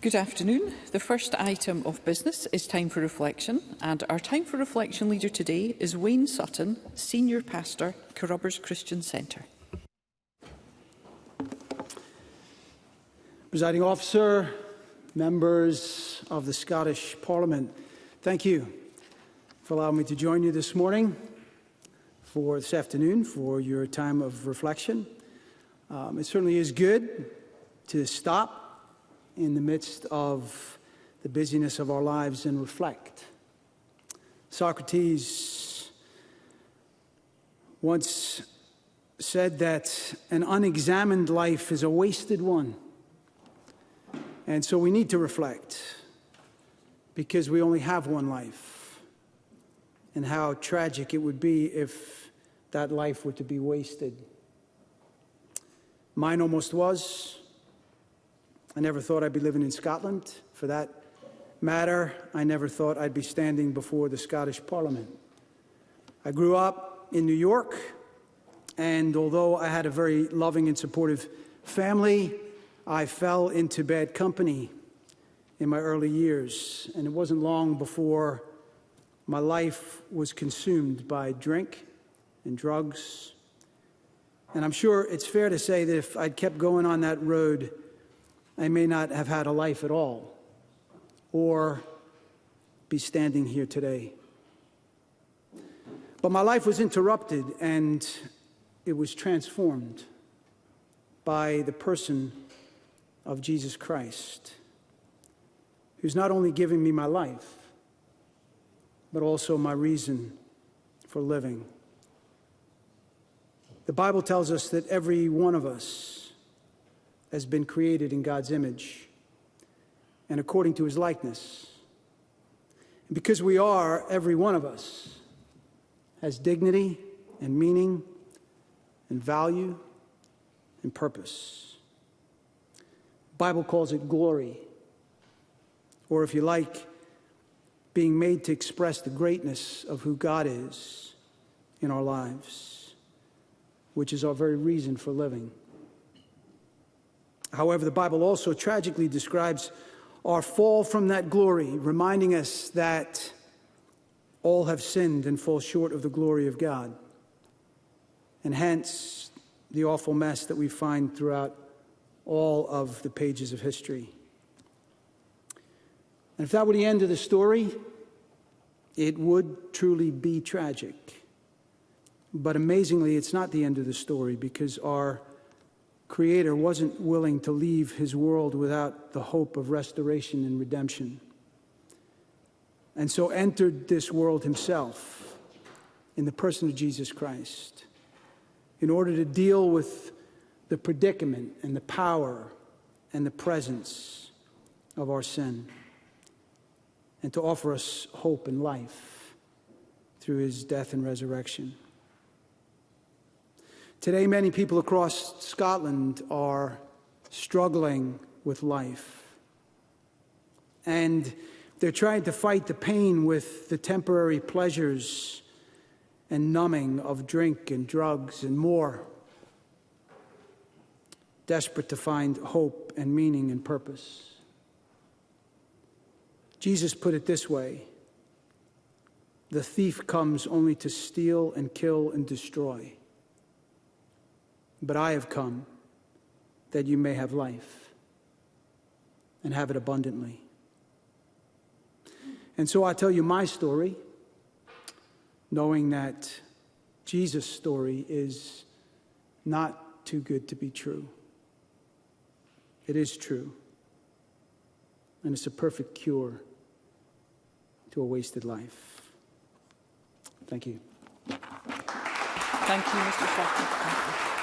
Good afternoon. The first item of business is time for reflection, and our time for reflection leader today is Wayne Sutton, Senior Pastor, Carrubbers Christian Centre. Presiding Officer, members of the Scottish Parliament, thank you for allowing me to join you this afternoon for your time of reflection. It certainly is good to stop in the midst of the busyness of our lives and reflect. Socrates once said that an unexamined life is a wasted one. And so we need to reflect, because we only have one life, and how tragic it would be if that life were to be wasted. Mine almost was. I never thought I'd be living in Scotland. For that matter, I never thought I'd be standing before the Scottish Parliament. I grew up in New York, and although I had a very loving and supportive family, I fell into bad company in my early years, and it wasn't long before my life was consumed by drink and drugs. And I'm sure it's fair to say that if I'd kept going on that road, I may not have had a life at all, or be standing here today. But my life was interrupted, and it was transformed by the person of Jesus Christ, who's not only giving me my life, but also my reason for living. The Bible tells us that every one of us has been created in God's image and according to his likeness. And because we are, every one of us has dignity and meaning and value and purpose. The Bible calls it glory, or if you like, being made to express the greatness of who God is in our lives, which is our very reason for living. However, the Bible also tragically describes our fall from that glory, reminding us that all have sinned and fall short of the glory of God, and hence the awful mess that we find throughout all of the pages of history. And if that were the end of the story, it would truly be tragic. But amazingly, it's not the end of the story, because our Creator wasn't willing to leave his world without the hope of restoration and redemption, and so entered this world himself in the person of Jesus Christ in order to deal with the predicament and the power and the presence of our sin, and to offer us hope and life through his death and resurrection. Today, many people across Scotland are struggling with life, and they're trying to fight the pain with the temporary pleasures and numbing of drink and drugs and more, desperate to find hope and meaning and purpose. Jesus put it this way: the thief comes only to steal and kill and destroy. But I have come that you may have life and have it abundantly. And so I tell you my story, knowing that Jesus' story is not too good to be true. It is true, and it's a perfect cure to a wasted life. Thank you. Thank you, Mr. Sutton.